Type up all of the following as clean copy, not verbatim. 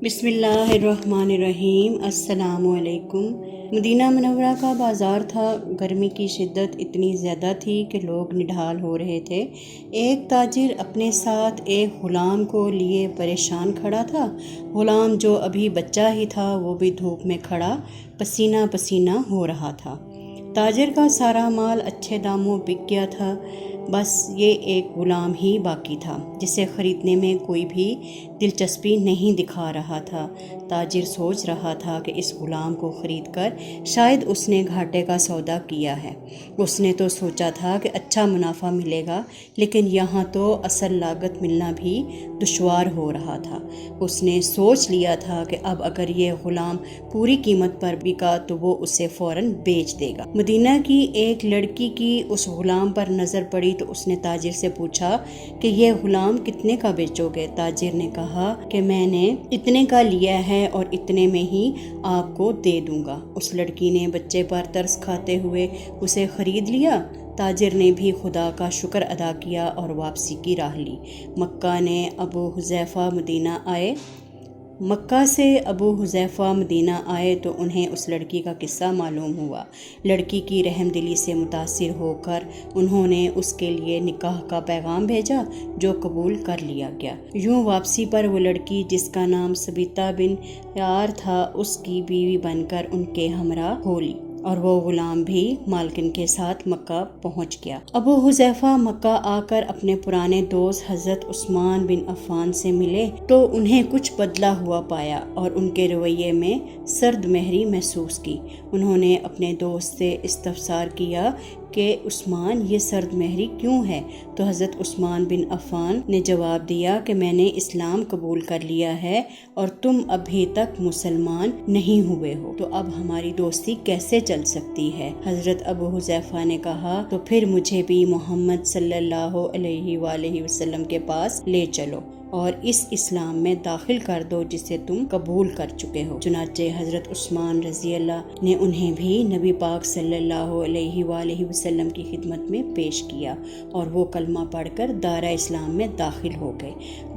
بسم اللہ الرحمن الرحیم۔ السلام علیکم۔ مدینہ منورہ کا بازار تھا۔ گرمی کی شدت اتنی زیادہ تھی کہ لوگ نڈھال ہو رہے تھے۔ ایک تاجر اپنے ساتھ ایک غلام کو لیے پریشان کھڑا تھا۔ غلام جو ابھی بچہ ہی تھا وہ بھی دھوپ میں کھڑا پسینہ پسینہ ہو رہا تھا۔ تاجر کا سارا مال اچھے داموں بک گیا تھا، بس یہ ایک غلام ہی باقی تھا جسے خریدنے میں کوئی بھی دلچسپی نہیں دکھا رہا تھا۔ تاجر سوچ رہا تھا کہ اس غلام کو خرید کر شاید اس نے گھاٹے کا سودا کیا ہے۔ اس نے تو سوچا تھا کہ اچھا منافع ملے گا، لیکن یہاں تو اصل لاگت ملنا بھی دشوار ہو رہا تھا۔ اس نے سوچ لیا تھا کہ اب اگر یہ غلام پوری قیمت پر بکا تو وہ اسے فوراً بیچ دے گا۔ مدینہ کی ایک لڑکی کی اس غلام پر نظر پڑی تو اس نے تاجر سے پوچھا کہ یہ غلام کتنے کا بیچو گے؟ تاجر نے کہا کہ میں نے اتنے کا لیا ہے اور اتنے میں ہی آپ کو دے دوں گا۔ اس لڑکی نے بچے پر ترس کھاتے ہوئے اسے خرید لیا۔ تاجر نے بھی خدا کا شکر ادا کیا اور واپسی کی راہ لی۔ مکہ سے ابو حذیفہ مدینہ آئے تو انہیں اس لڑکی کا قصہ معلوم ہوا۔ لڑکی کی رحم دلی سے متاثر ہو کر انہوں نے اس کے لیے نکاح کا پیغام بھیجا جو قبول کر لیا گیا۔ یوں واپسی پر وہ لڑکی جس کا نام سبیتا بن یار تھا اس کی بیوی بن کر ان کے ہمراہ ہو لی، اور وہ غلام بھی مالکن کے ساتھ مکہ پہنچ گیا۔ ابو حذیفہ مکہ آ کر اپنے پرانے دوست حضرت عثمان بن عفان سے ملے تو انہیں کچھ بدلا ہوا پایا اور ان کے رویے میں سرد مہری محسوس کی۔ انہوں نے اپنے دوست سے استفسار کیا کہ عثمان، یہ سرد مہری کیوں ہے؟ تو حضرت عثمان بن عفان نے جواب دیا کہ میں نے اسلام قبول کر لیا ہے اور تم ابھی تک مسلمان نہیں ہوئے ہو، تو اب ہماری دوستی کیسے چل سکتی ہے؟ حضرت ابو حذیفہ نے کہا تو پھر مجھے بھی محمد صلی اللہ علیہ وآلہ وسلم کے پاس لے چلو اور اس اسلام میں داخل کر دو جسے تم قبول کر چکے ہو۔ چنانچہ حضرت عثمان رضی اللہ نے انہیں بھی نبی پاک صلی اللہ علیہ وآلہ وسلم کی خدمت میں پیش کیا اور وہ کلمہ پڑھ کر دائرہ اسلام میں داخل ہو گئے۔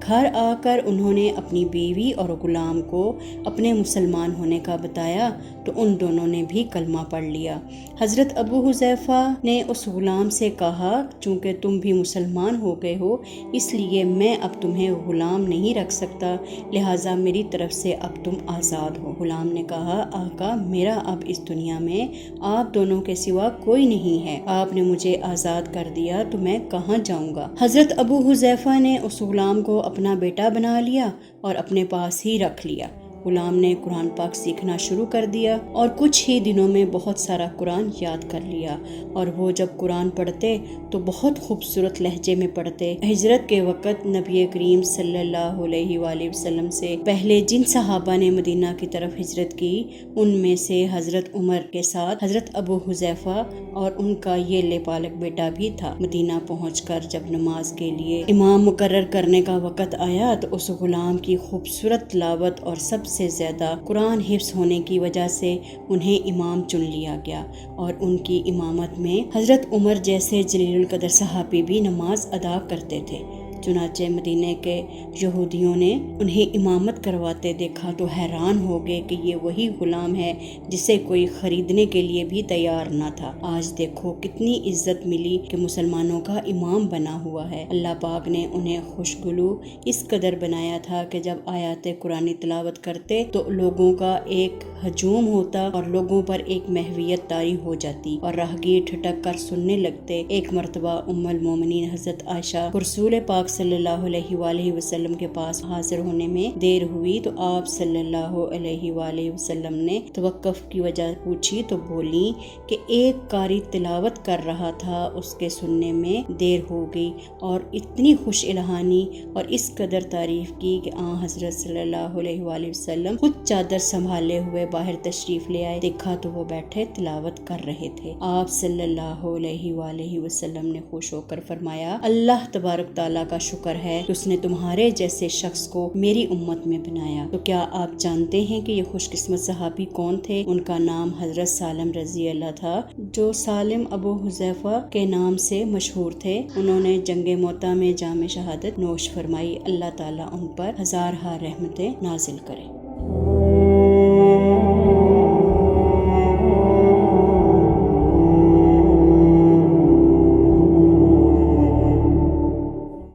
گھر آ کر انہوں نے اپنی بیوی اور غلام کو اپنے مسلمان ہونے کا بتایا تو ان دونوں نے بھی کلمہ پڑھ لیا۔ حضرت ابو حذیفہ نے اس غلام سے کہا چونکہ تم بھی مسلمان ہو گئے ہو اس لیے میں اب تمہیں غلام نہیں رکھ سکتا، لہٰذا میری طرف سے اب تم آزاد ہو۔ غلام نے کہا آقا، میرا اب اس دنیا میں آپ دونوں کے سوا کوئی نہیں ہے، آپ نے مجھے آزاد کر دیا تو میں کہاں جاؤں گا؟ حضرت ابو حذیفہ نے اس غلام کو اپنا بیٹا بنا لیا اور اپنے پاس ہی رکھ لیا۔ غلام نے قرآن پاک سیکھنا شروع کر دیا اور کچھ ہی دنوں میں بہت سارا قرآن یاد کر لیا، اور وہ جب قرآن پڑھتے تو بہت خوبصورت لہجے میں پڑھتے۔ ہجرت کے وقت نبی کریم صلی اللہ علیہ وآلہ وسلم سے پہلے جن صحابہ نے مدینہ کی طرف ہجرت کی ان میں سے حضرت عمر کے ساتھ حضرت ابو حذیفہ اور ان کا یہ لےپالک بیٹا بھی تھا۔ مدینہ پہنچ کر جب نماز کے لیے امام مقرر کرنے کا وقت آیا تو اس غلام کی خوبصورت تلاوت اور سب سے زیادہ قرآن حفظ ہونے کی وجہ سے انہیں امام چن لیا گیا، اور ان کی امامت میں حضرت عمر جیسے جلیل القدر صحابی بھی نماز ادا کرتے تھے۔ چنانچہ مدینہ کے یہودیوں نے انہیں امامت کرواتے دیکھا تو حیران ہو گئے کہ یہ وہی غلام ہے جسے کوئی خریدنے کے لیے بھی تیار نہ تھا۔ آج دیکھو کتنی عزت ملی کہ مسلمانوں کا امام بنا ہوا ہے۔ اللہ پاک نے انہیں خوشگلو اس قدر بنایا تھا کہ جب آیات قرآنی تلاوت کرتے تو لوگوں کا ایک ہجوم ہوتا اور لوگوں پر ایک محویت طاری ہو جاتی اور راہگیر ٹھٹک کر سننے لگتے۔ ایک مرتبہ ام المومنین حضرت عائشہ رسول پاک صلی اللہ علیہ وآلہ وسلم کے پاس حاضر ہونے میں دیر ہوئی تو آپ صلی اللہ علیہ وآلہ وسلم نے توقف کی وجہ پوچھی تو بولی کہ ایک قاری تلاوت کر رہا تھا، اس کے سننے میں دیر ہو گئی، اور اتنی خوش الہانی اور اس قدر تعریف کی کہ حضرت صلی اللہ علیہ وآلہ وسلم خود چادر سنبھالے ہوئے باہر تشریف لے آئے۔ دیکھا تو وہ بیٹھے تلاوت کر رہے تھے۔ آپ صلی اللہ علیہ وآلہ وسلم نے خوش ہو کر فرمایا اللہ تبارک تعالیٰ کا شکر ہے کہ اس نے تمہارے جیسے شخص کو میری امت میں بنایا۔ تو کیا آپ جانتے ہیں کہ یہ خوش قسمت صحابی کون تھے؟ ان کا نام حضرت سالم رضی اللہ تھا، جو سالم ابو حذیفہ کے نام سے مشہور تھے۔ انہوں نے جنگ موتا میں جام شہادت نوش فرمائی۔ اللہ تعالیٰ ان پر ہزارہا رحمتیں نازل کرے۔